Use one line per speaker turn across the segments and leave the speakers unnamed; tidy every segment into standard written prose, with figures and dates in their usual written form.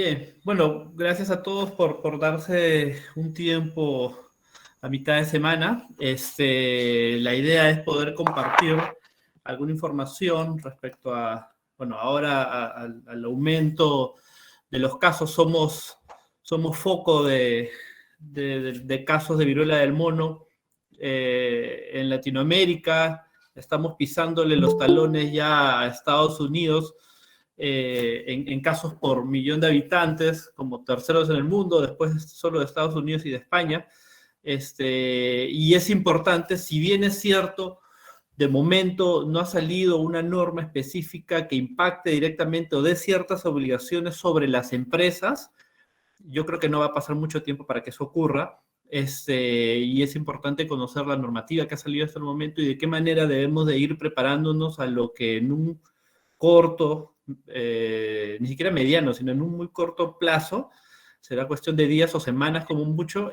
Bien, bueno, gracias a todos por darse un tiempo a mitad de semana. La idea es poder compartir alguna información respecto a, bueno, ahora al aumento de los casos. Somos foco de casos de viruela del mono en Latinoamérica. Estamos pisándole los talones ya a Estados Unidos en casos por millón de habitantes, como terceros en el mundo, después solo de Estados Unidos y de España. Y es importante, si bien es cierto, de momento no ha salido una norma específica que impacte directamente o dé ciertas obligaciones sobre las empresas. Yo creo que no va a pasar mucho tiempo para que eso ocurra. Y es importante conocer la normativa que ha salido hasta el momento y de qué manera debemos de ir preparándonos a lo que en un corto, ni siquiera mediano, sino en un muy corto plazo, será cuestión de días o semanas como mucho,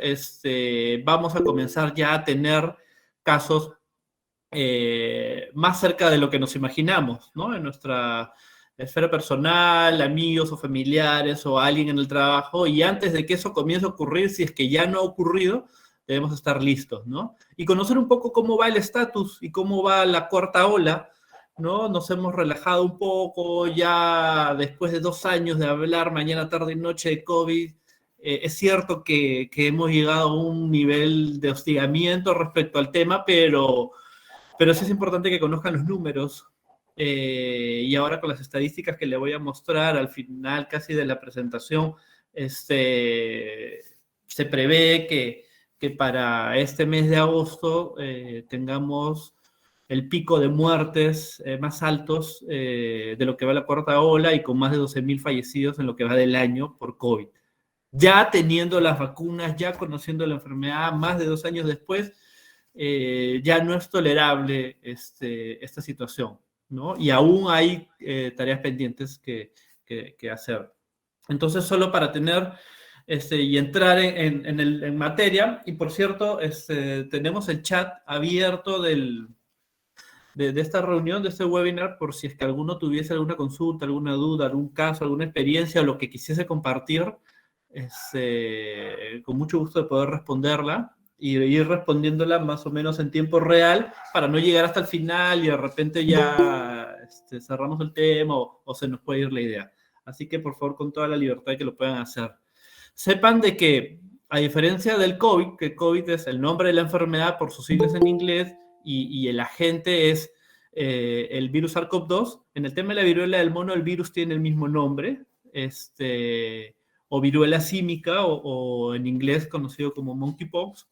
vamos a comenzar ya a tener casos más cerca de lo que nos imaginamos, ¿no? En nuestra esfera personal, amigos o familiares o alguien en el trabajo, y antes de que eso comience a ocurrir, si es que ya no ha ocurrido, debemos estar listos, ¿no? Y conocer un poco cómo va el estatus y cómo va la cuarta ola, ¿no? Nos hemos relajado un poco ya después de 2 años de hablar mañana, tarde y noche de COVID. Es cierto que hemos llegado a un nivel de hostigamiento respecto al tema, pero sí es importante que conozcan los números. Y ahora con las estadísticas que le voy a mostrar al final casi de la presentación, se prevé que para este mes de agosto tengamos el pico de muertes más altos de lo que va la cuarta ola y con más de 12.000 fallecidos en lo que va del año por COVID. Ya teniendo las vacunas, ya conociendo la enfermedad, más de 2 años después, ya no es tolerable esta situación, ¿no? Y aún hay tareas pendientes que hacer. Entonces, solo para tener y entrar en materia, y por cierto, tenemos el chat abierto de esta reunión, de este webinar, por si es que alguno tuviese alguna consulta, alguna duda, algún caso, alguna experiencia o lo que quisiese compartir, con mucho gusto de poder responderla y ir respondiéndola más o menos en tiempo real para no llegar hasta el final y de repente ya cerramos el tema o se nos puede ir la idea. Así que por favor con toda la libertad que lo puedan hacer. Sepan de que a diferencia del COVID, que COVID es el nombre de la enfermedad por sus siglas en inglés y el agente es el virus SARS-CoV-2, en el tema de la viruela del mono el virus tiene el mismo nombre, o viruela símica o en inglés conocido como monkeypox.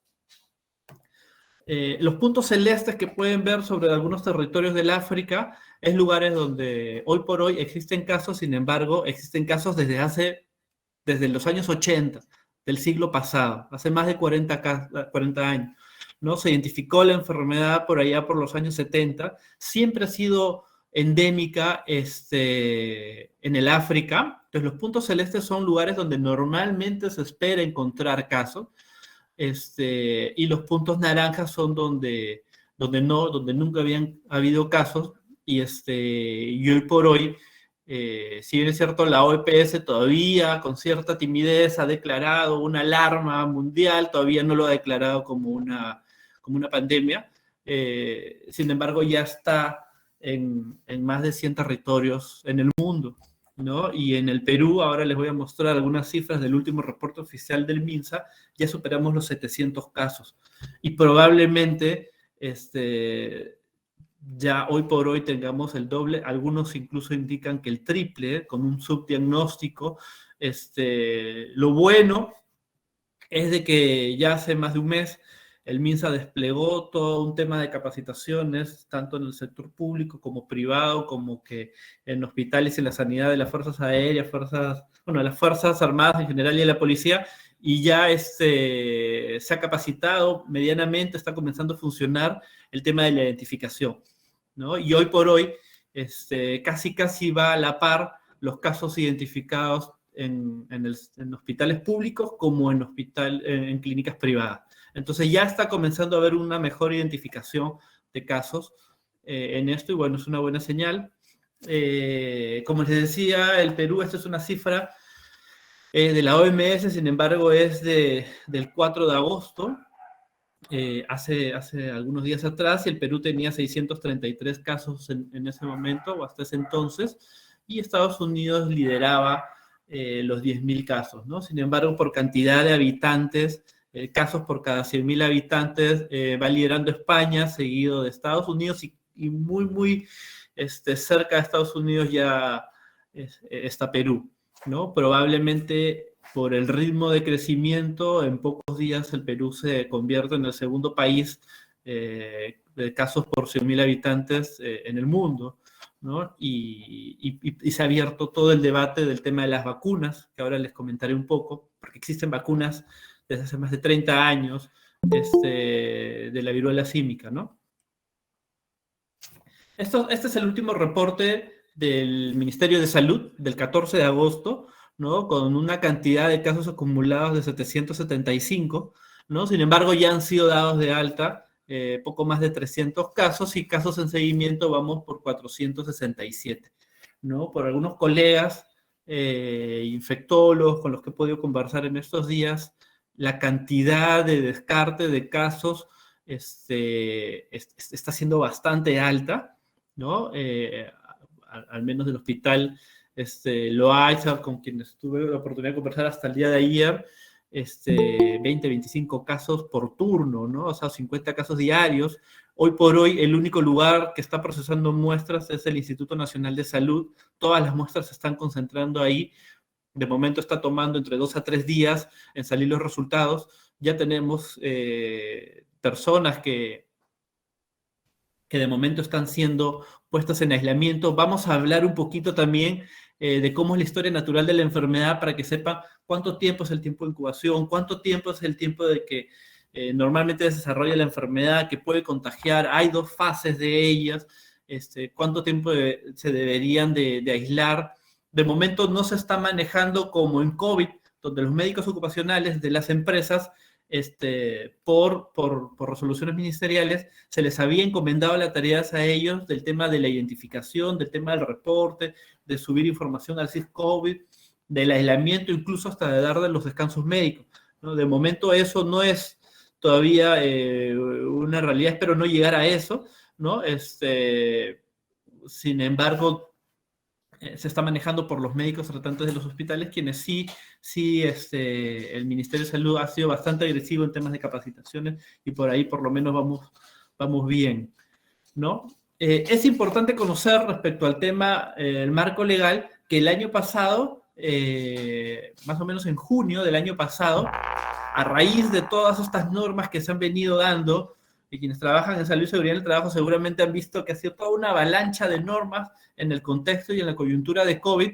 Los puntos celestes que pueden ver sobre algunos territorios del África es lugares donde hoy por hoy existen casos, sin embargo, existen casos desde los años 80 del siglo pasado, hace más de 40 años, ¿no? Se identificó la enfermedad por allá por los años 70, siempre ha sido endémica en el África. Entonces los puntos celestes son lugares donde normalmente se espera encontrar casos, y los puntos naranjas son donde nunca habían habido casos, y hoy por hoy, si bien es cierto, la OPS todavía con cierta timidez ha declarado una alarma mundial, todavía no lo ha declarado como una pandemia, sin embargo ya está en más de 100 territorios en el mundo, ¿no? Y en el Perú, ahora les voy a mostrar algunas cifras del último reporte oficial del MINSA, ya superamos los 700 casos. Y probablemente ya hoy por hoy tengamos el doble, algunos incluso indican que el triple, con un subdiagnóstico. Lo bueno es de que ya hace más de un mes el MINSA desplegó todo un tema de capacitaciones, tanto en el sector público como privado, como que en hospitales y en la sanidad de las fuerzas aéreas, las fuerzas armadas en general y de la policía, y ya se ha capacitado medianamente, está comenzando a funcionar el tema de la identificación, ¿no? Y hoy por hoy casi va a la par los casos identificados en hospitales públicos como en clínicas privadas. Entonces ya está comenzando a haber una mejor identificación de casos en esto, y bueno, es una buena señal. Como les decía, el Perú, esta es una cifra De la OMS, sin embargo, es del 4 de agosto, hace algunos días atrás, y el Perú tenía 633 casos en ese momento, o hasta ese entonces, y Estados Unidos lideraba los 10.000 casos, ¿no? Sin embargo, por cantidad de habitantes, casos por cada 100.000 habitantes, va liderando España, seguido de Estados Unidos, y muy, muy cerca de Estados Unidos ya está Perú, ¿no? Probablemente por el ritmo de crecimiento, en pocos días el Perú se convierte en el segundo país de casos por 100.000 habitantes en el mundo, ¿no? Y se ha abierto todo el debate del tema de las vacunas, que ahora les comentaré un poco, porque existen vacunas desde hace más de 30 años de la viruela símica, ¿no? Este es el último reporte del Ministerio de Salud del 14 de agosto, ¿no? Con una cantidad de casos acumulados de 775, ¿no? Sin embargo, ya han sido dados de alta poco más de 300 casos, y casos en seguimiento vamos por 467, ¿no? Por algunos colegas infectólogos con los que he podido conversar en estos días, la cantidad de descarte de casos está siendo bastante alta, ¿no? Al menos del hospital Loaiza, con quienes tuve la oportunidad de conversar hasta el día de ayer, 20, 25 casos por turno, ¿no? O sea, 50 casos diarios. Hoy por hoy, el único lugar que está procesando muestras es el Instituto Nacional de Salud. Todas las muestras se están concentrando ahí. De momento está tomando entre 2 a 3 días en salir los resultados. Ya tenemos personas que de momento están siendo puestas en aislamiento. Vamos a hablar un poquito también de cómo es la historia natural de la enfermedad, para que sepa cuánto tiempo es el tiempo de incubación, cuánto tiempo es el tiempo de que normalmente se desarrolla la enfermedad, que puede contagiar. Hay 2 fases de ellas, cuánto tiempo se deberían de aislar. De momento no se está manejando como en COVID, donde los médicos ocupacionales de las empresas, por resoluciones ministeriales, se les había encomendado las tareas a ellos del tema de la identificación, del tema del reporte, de subir información al SIS-COVID, del aislamiento, incluso hasta de darle los descansos médicos, ¿no? De momento eso no es todavía una realidad, espero no llegar a eso, ¿no? Sin embargo, se está manejando por los médicos tratantes de los hospitales, quienes sí, el Ministerio de Salud ha sido bastante agresivo en temas de capacitaciones, y por ahí por lo menos vamos bien, ¿no? Es importante conocer respecto al tema, el marco legal, que el año pasado, más o menos en junio del año pasado, a raíz de todas estas normas que se han venido dando, y quienes trabajan en salud y seguridad del trabajo seguramente han visto que ha sido toda una avalancha de normas en el contexto y en la coyuntura de COVID,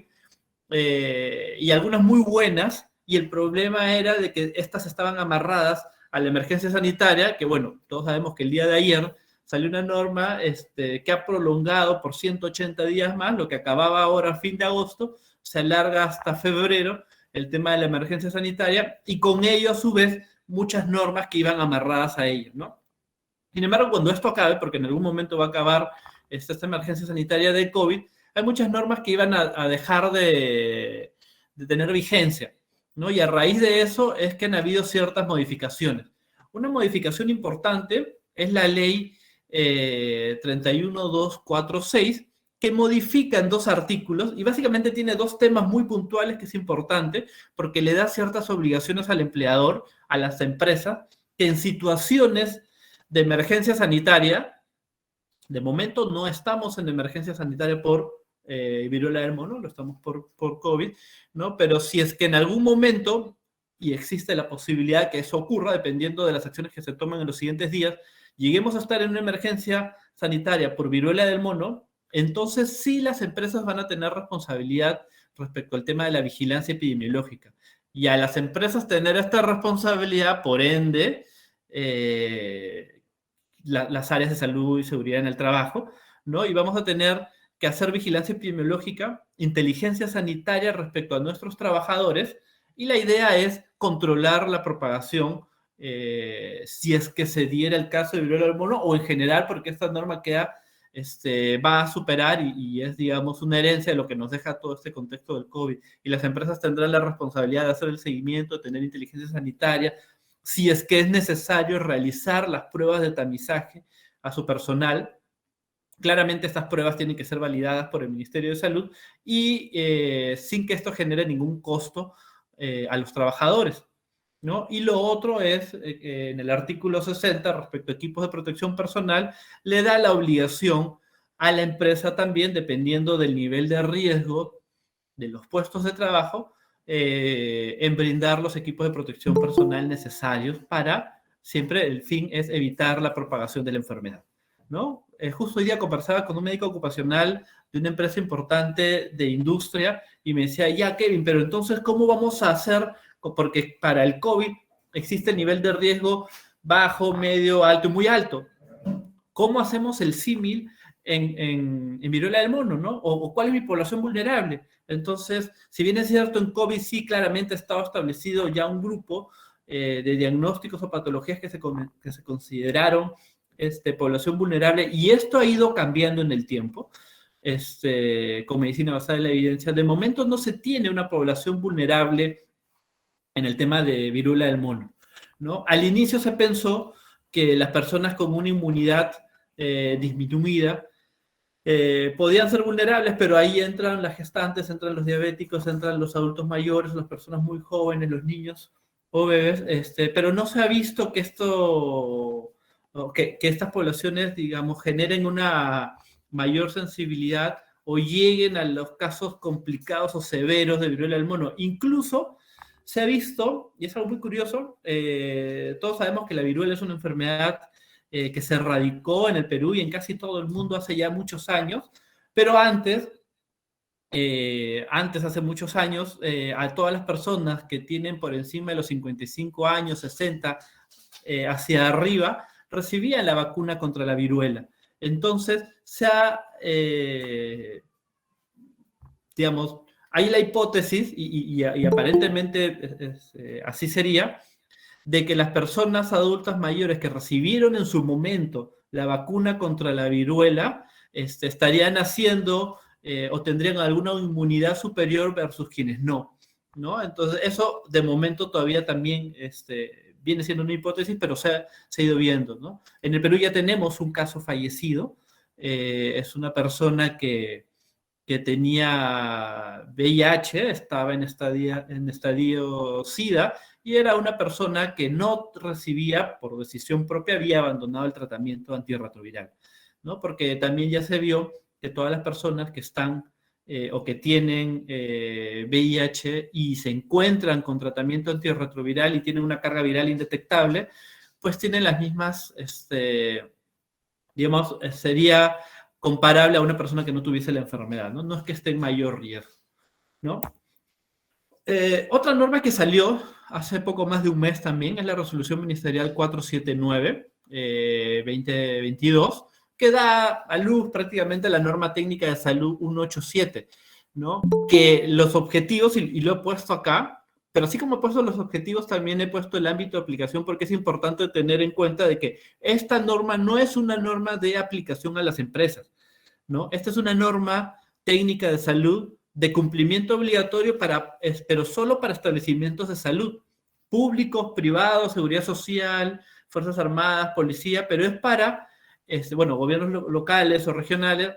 y algunas muy buenas, y el problema era de que estas estaban amarradas a la emergencia sanitaria, que bueno, todos sabemos que el día de ayer salió una norma que ha prolongado por 180 días más, lo que acababa ahora a fin de agosto, se alarga hasta febrero el tema de la emergencia sanitaria, y con ello a su vez muchas normas que iban amarradas a ello, ¿no? Sin embargo, cuando esto acabe, porque en algún momento va a acabar esta emergencia sanitaria de COVID, hay muchas normas que iban a dejar de tener vigencia, ¿no? Y a raíz de eso es que han habido ciertas modificaciones. Una modificación importante es la ley 31246, que modifica en 2 artículos, y básicamente tiene 2 temas muy puntuales que es importante, porque le da ciertas obligaciones al empleador, a las empresas, que en situaciones de emergencia sanitaria, de momento no estamos en emergencia sanitaria por viruela del mono, lo estamos por COVID, ¿no? Pero si es que en algún momento, y existe la posibilidad que eso ocurra, dependiendo de las acciones que se toman en los siguientes días, lleguemos a estar en una emergencia sanitaria por viruela del mono, entonces sí las empresas van a tener responsabilidad respecto al tema de la vigilancia epidemiológica. Y a las empresas tener esta responsabilidad, por ende, las áreas de salud y seguridad en el trabajo, ¿no? Y vamos a tener que hacer vigilancia epidemiológica, inteligencia sanitaria respecto a nuestros trabajadores, y la idea es controlar la propagación, si es que se diera el caso de viruela del mono, o en general, porque esta norma queda va a superar y es, digamos, una herencia de lo que nos deja todo este contexto del COVID. Y las empresas tendrán la responsabilidad de hacer el seguimiento, de tener inteligencia sanitaria, si es que es necesario realizar las pruebas de tamizaje a su personal. Claramente estas pruebas tienen que ser validadas por el Ministerio de Salud y sin que esto genere ningún costo a los trabajadores, ¿no? Y lo otro es, en el artículo 60, respecto a equipos de protección personal, le da la obligación a la empresa también, dependiendo del nivel de riesgo de los puestos de trabajo, en brindar los equipos de protección personal necesarios para, siempre el fin es evitar la propagación de la enfermedad, ¿no? Justo hoy día conversaba con un médico ocupacional de una empresa importante de industria y me decía, ya Kevin, pero entonces, ¿cómo vamos a hacer? Porque para el COVID existe el nivel de riesgo bajo, medio, alto y muy alto. ¿Cómo hacemos el símil en viruela del mono, ¿no? O cuál es mi población vulnerable. Entonces, si bien es cierto, en COVID sí claramente estaba establecido ya un grupo de diagnósticos o patologías que se consideraron población vulnerable, y esto ha ido cambiando en el tiempo, con medicina basada en la evidencia. De momento no se tiene una población vulnerable en el tema de viruela del mono, ¿no? Al inicio se pensó que las personas con una inmunidad disminuida podían ser vulnerables, pero ahí entran las gestantes, entran los diabéticos, entran los adultos mayores, las personas muy jóvenes, los niños o bebés, pero no se ha visto que que estas poblaciones, digamos, generen una mayor sensibilidad o lleguen a los casos complicados o severos de viruela del mono. Incluso se ha visto, y es algo muy curioso, todos sabemos que la viruela es una enfermedad que se radicó en el Perú y en casi todo el mundo hace ya muchos años, pero hace muchos años, a todas las personas que tienen por encima de los 55 años, 60, hacia arriba, recibían la vacuna contra la viruela. Entonces, digamos, hay la hipótesis, y aparentemente así sería, de que las personas adultas mayores que recibieron en su momento la vacuna contra la viruela estarían haciendo o tendrían alguna inmunidad superior versus quienes no, ¿no? Entonces, eso de momento todavía también viene siendo una hipótesis, pero se ha ido viendo, ¿no? En el Perú ya tenemos un caso fallecido, es una persona que tenía VIH, estaba en estadio SIDA, y era una persona que no recibía, por decisión propia, había abandonado el tratamiento antirretroviral, ¿no? Porque también ya se vio que todas las personas que están o que tienen VIH y se encuentran con tratamiento antirretroviral y tienen una carga viral indetectable, pues tienen las mismas, digamos, sería comparable a una persona que no tuviese la enfermedad, ¿no? No es que esté en mayor riesgo, ¿no? Otra norma que salió hace poco más de un mes también es la resolución ministerial 479 2022, que da a luz prácticamente la norma técnica de salud 187, ¿no? Que los objetivos, y lo he puesto acá, pero así como he puesto los objetivos, también he puesto el ámbito de aplicación, porque es importante tener en cuenta de que esta norma no es una norma de aplicación a las empresas, ¿no? Esta es una norma técnica de salud de cumplimiento obligatorio pero solo para establecimientos de salud, públicos, privados, seguridad social, fuerzas armadas, policía, pero es para, bueno, gobiernos locales o regionales,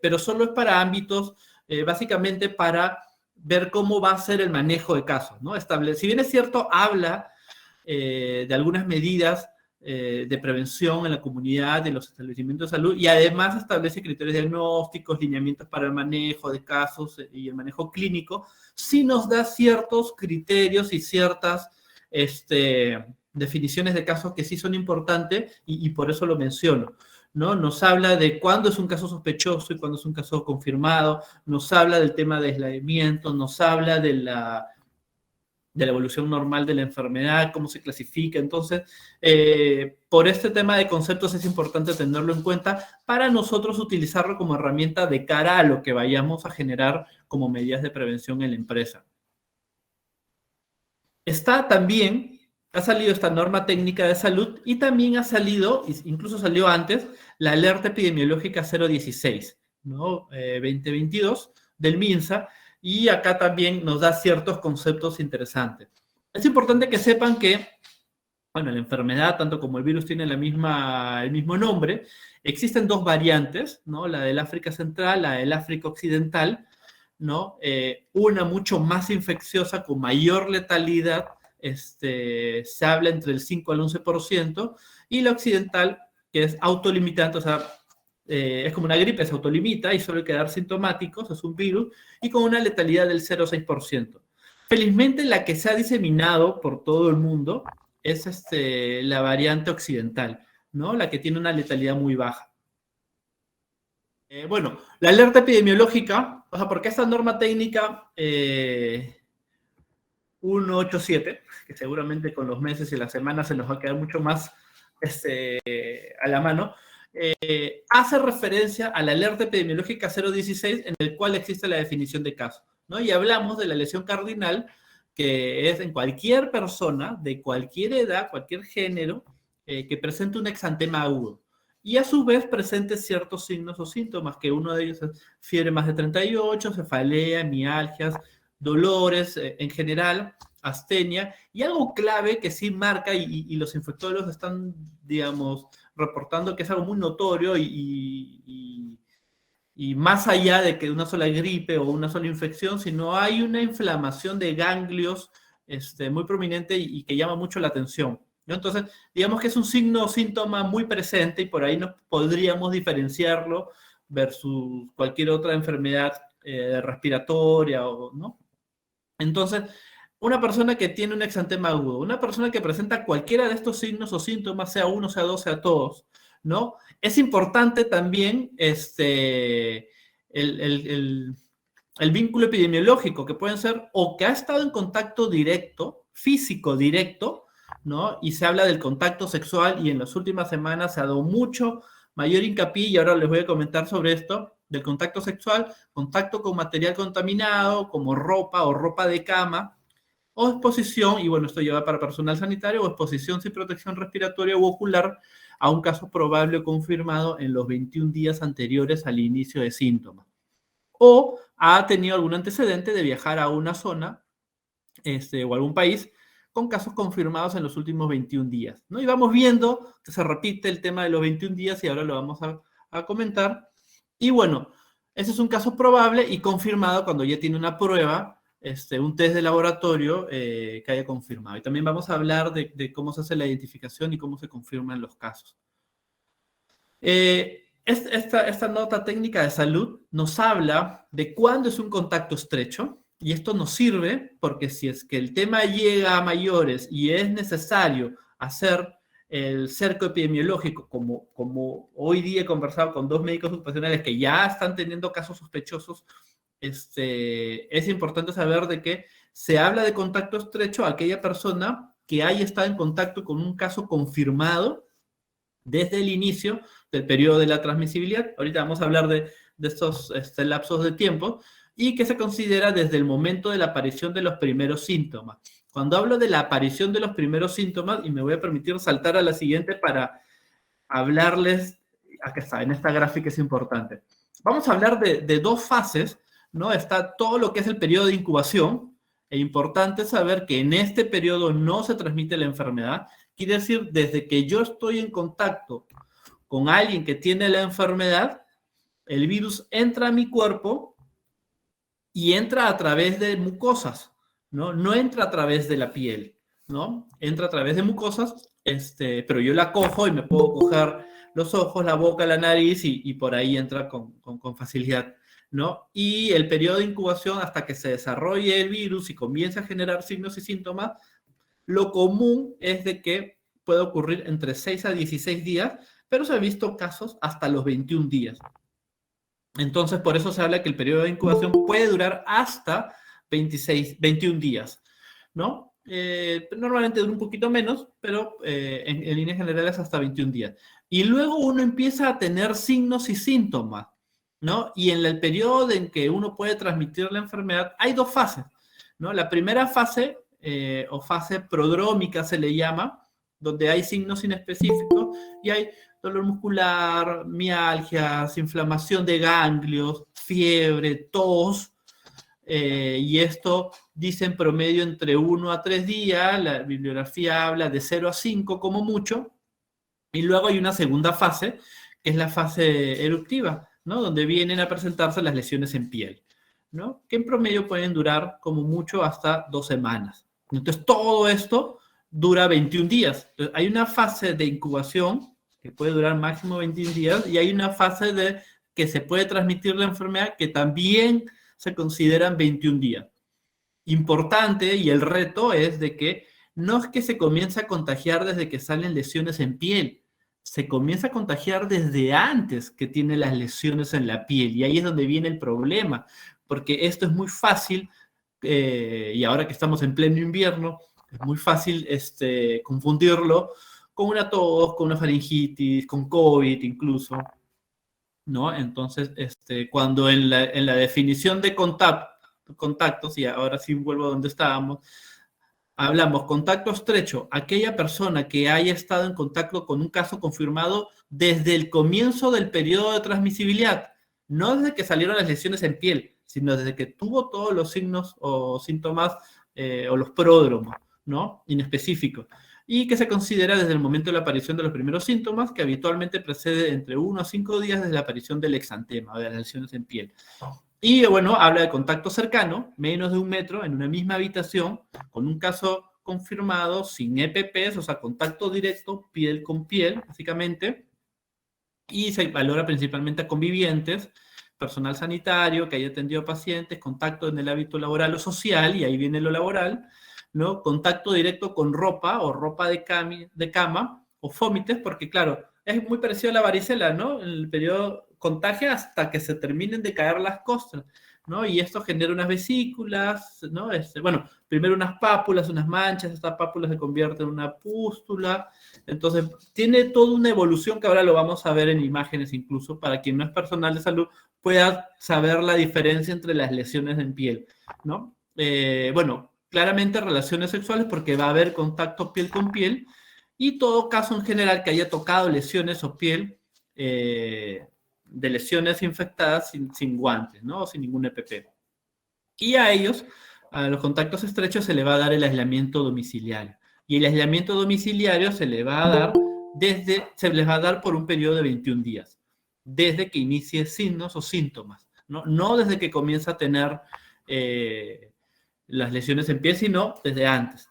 pero solo es para ámbitos, básicamente para ver cómo va a ser el manejo de casos, ¿no? Si bien es cierto, habla de algunas medidas de prevención en la comunidad, de los establecimientos de salud, y además establece criterios diagnósticos, lineamientos para el manejo de casos y el manejo clínico, sí nos da ciertos criterios y ciertas definiciones de casos que sí son importantes, y por eso lo menciono, ¿no? Nos habla de cuándo es un caso sospechoso y cuándo es un caso confirmado, nos habla del tema de aislamiento, nos habla de la evolución normal de la enfermedad, cómo se clasifica. Entonces, por este tema de conceptos es importante tenerlo en cuenta para nosotros utilizarlo como herramienta de cara a lo que vayamos a generar como medidas de prevención en la empresa. Está también ha salido esta norma técnica de salud y también ha salido, incluso salió antes, la alerta epidemiológica 016, ¿no? 2022 del MINSA, y acá también nos da ciertos conceptos interesantes. Es importante que sepan que, bueno, la enfermedad, tanto como el virus, tiene el mismo nombre. Existen dos variantes, ¿no? La del África Central, la del África Occidental, ¿no? Una mucho más infecciosa, con mayor letalidad, se habla entre el 5 al 11%, y la occidental, que es autolimitante, o sea, es como una gripe, se autolimita y suele quedar sintomáticos, es un virus, y con una letalidad del 0,6%. Felizmente, la que se ha diseminado por todo el mundo es la variante occidental, ¿no? La que tiene una letalidad muy baja. Bueno, la alerta epidemiológica, o sea, porque esta norma técnica 187, que seguramente con los meses y las semanas se nos va a quedar mucho más a la mano, hace referencia a la alerta epidemiológica 016, en el cual existe la definición de caso, ¿no? Y hablamos de la lesión cardinal, que es en cualquier persona, de cualquier edad, cualquier género, que presente un exantema agudo. Y a su vez presente ciertos signos o síntomas, que uno de ellos es fiebre más de 38, cefalea, mialgias, dolores en general, astenia, y algo clave que sí marca, y los infectólogos están, digamos, reportando que es algo muy notorio y más allá de que una sola gripe o una sola infección, sino hay una inflamación de ganglios muy prominente y que llama mucho la atención, ¿no? Entonces, digamos que es un signo o síntoma muy presente y por ahí nos podríamos diferenciarlo versus cualquier otra enfermedad respiratoria, ¿no? Entonces, una persona que tiene un exantema agudo, una persona que presenta cualquiera de estos signos o síntomas, sea uno, sea dos, sea todos, ¿no? Es importante también el vínculo epidemiológico, que pueden ser o que ha estado en contacto directo, físico directo, ¿no? Y se habla del contacto sexual, y en las últimas semanas se ha dado mucho mayor hincapié, y ahora les voy a comentar sobre esto, del contacto sexual, contacto con material contaminado, como ropa o ropa de cama, o exposición, y bueno, esto lleva para personal sanitario, o exposición sin protección respiratoria u ocular a un caso probable o confirmado en los 21 días anteriores al inicio de síntomas. O ha tenido algún antecedente de viajar a una zona o algún país con casos confirmados en los últimos 21 días, ¿no? Y vamos viendo que se repite el tema de los 21 días y ahora lo vamos a comentar. Y bueno, ese es un caso probable y confirmado cuando ya tiene una prueba, un test de laboratorio que haya confirmado. Y también vamos a hablar de cómo se hace la identificación y cómo se confirman los casos. Esta nota técnica de salud nos habla de cuándo es un contacto estrecho, y esto nos sirve porque si es que el tema llega a mayores y es necesario hacer el cerco epidemiológico, como hoy día he conversado con 2 médicos ocupacionales que ya están teniendo casos sospechosos, es importante saber de que se habla de contacto estrecho a aquella persona que haya estado en contacto con un caso confirmado desde el inicio del periodo de la transmisibilidad. Ahorita vamos a hablar de estos lapsos de tiempo, y que se considera desde el momento de la aparición de los primeros síntomas. Cuando hablo de la aparición de los primeros síntomas, y me voy a permitir saltar a la siguiente para hablarles, acá está, en esta gráfica es importante. Vamos a hablar de 2 fases, ¿no? Está todo lo que es el periodo de incubación. Es importante saber que en este periodo no se transmite la enfermedad. Quiere decir, desde que yo estoy en contacto con alguien que tiene la enfermedad, el virus entra a mi cuerpo y entra a través de mucosas, ¿no? No entra a través de la piel, ¿no? Entra a través de mucosas, pero yo la cojo y me puedo coger los ojos, la boca, la nariz, y por ahí entra con facilidad, ¿no? Y el periodo de incubación hasta que se desarrolle el virus y comience a generar signos y síntomas, lo común es de que puede ocurrir entre 6 a 16 días, pero se han visto casos hasta los 21 días. Entonces, por eso se habla que el periodo de incubación puede durar hasta 21 días, ¿no? Normalmente dura un poquito menos, pero en líneas generales hasta 21 días. Y luego uno empieza a tener signos y síntomas, ¿no? Y en el periodo en que uno puede transmitir la enfermedad, hay 2 fases, ¿no? La primera fase o fase prodrómica se le llama, donde hay signos inespecíficos y hay dolor muscular, mialgias, inflamación de ganglios, fiebre, tos, y esto dice en promedio entre 1 a 3 días, la bibliografía habla de 0 a 5 como mucho, y luego hay una segunda fase, que es la fase eruptiva, ¿no? Donde vienen a presentarse las lesiones en piel, ¿no? Que en promedio pueden durar como mucho hasta 2 semanas. Entonces todo esto dura 21 días. Entonces, hay una fase de incubación que puede durar máximo 21 días y hay una fase de que se puede transmitir la enfermedad que también se consideran 21 días. Importante, y el reto es de que no es que se comienza a contagiar desde que salen lesiones en piel, se comienza a contagiar desde antes que tiene las lesiones en la piel, y ahí es donde viene el problema, porque esto es muy fácil, y ahora que estamos en pleno invierno, es muy fácil confundirlo con una tos, con una faringitis, con COVID incluso, ¿no? Entonces, cuando en la definición de contactos, y ahora sí vuelvo a donde estábamos, hablamos contacto estrecho, aquella persona que haya estado en contacto con un caso confirmado desde el comienzo del periodo de transmisibilidad, no desde que salieron las lesiones en piel, sino desde que tuvo todos los signos o síntomas o los pródromos, ¿no? Inespecíficos. Y que se considera desde el momento de la aparición de los primeros síntomas, que habitualmente precede entre 1 a 5 días desde la aparición del exantema o de las lesiones en piel. Y bueno, habla de contacto cercano, menos de 1 metro, en una misma habitación, con un caso confirmado, sin EPPs, o sea, contacto directo, piel con piel, básicamente. Y se valora principalmente a convivientes, personal sanitario que haya atendido a pacientes, contacto en el hábito laboral o social, y ahí viene lo laboral, ¿no? Contacto directo con ropa o ropa de cama o fómites, porque claro, es muy parecido a la varicela, ¿no? En el periodo contagia hasta que se terminen de caer las costras, ¿no? Y esto genera unas vesículas, ¿no? Bueno, primero unas pápulas, unas manchas, estas pápulas se convierten en una pústula, entonces tiene toda una evolución que ahora lo vamos a ver en imágenes incluso, para quien no es personal de salud pueda saber la diferencia entre las lesiones en piel, ¿no? Bueno, claramente relaciones sexuales porque va a haber contacto piel con piel y todo caso en general que haya tocado lesiones o piel de lesiones infectadas sin guantes, ¿no? O sin ningún EPP. Y a ellos, a los contactos estrechos, se le va a dar el aislamiento domiciliario. Y el aislamiento domiciliario se les va a dar por un periodo de 21 días, desde que inicie signos o síntomas, ¿no? No desde que comienza a tener las lesiones en piel, sino desde antes.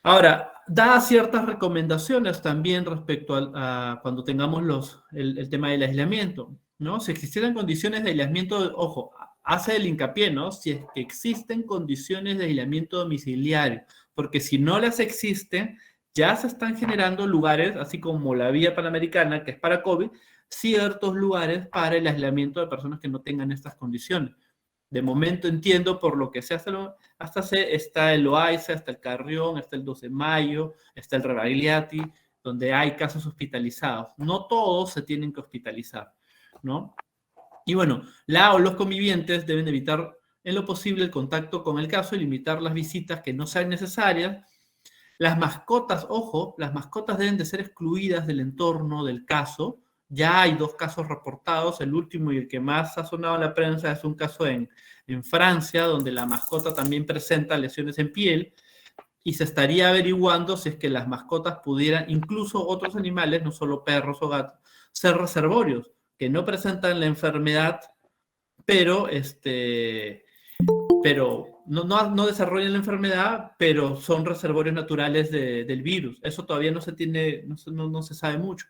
Ahora, da ciertas recomendaciones también respecto a cuando tengamos el tema del aislamiento, ¿no? Si existieran condiciones de aislamiento, ojo, hace el hincapié, ¿no? Si es que existen condiciones de aislamiento domiciliario, porque si no las existen, ya se están generando lugares, así como la Vía Panamericana, que es para COVID, ciertos lugares para el aislamiento de personas que no tengan estas condiciones. De momento entiendo por lo que se hace, está el Loaiza, está el Carrión, está el 12 de Mayo, está el Rebagliati, donde hay casos hospitalizados. No todos se tienen que hospitalizar, ¿no? Y bueno, la o los convivientes deben evitar en lo posible el contacto con el caso y limitar las visitas que no sean necesarias. Las mascotas, ojo, las mascotas deben de ser excluidas del entorno del caso. Ya hay 2 casos reportados, el último y el que más ha sonado en la prensa es un caso en Francia, donde la mascota también presenta lesiones en piel, y se estaría averiguando si es que las mascotas pudieran, incluso otros animales, no solo perros o gatos, ser reservorios, que no presentan la enfermedad, pero no desarrollan la enfermedad, pero son reservorios naturales del virus. Eso todavía no se sabe mucho,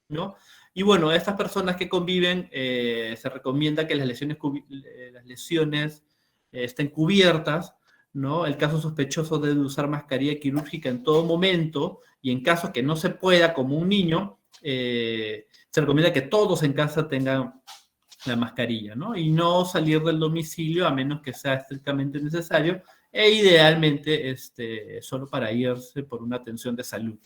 ¿no? Y bueno, estas personas que conviven, se recomienda que las lesiones estén cubiertas, ¿no? El caso sospechoso debe usar mascarilla quirúrgica en todo momento, y en caso que no se pueda, como un niño, se recomienda que todos en casa tengan la mascarilla, ¿no? Y no salir del domicilio a menos que sea estrictamente necesario, e idealmente solo para irse por una atención de salud.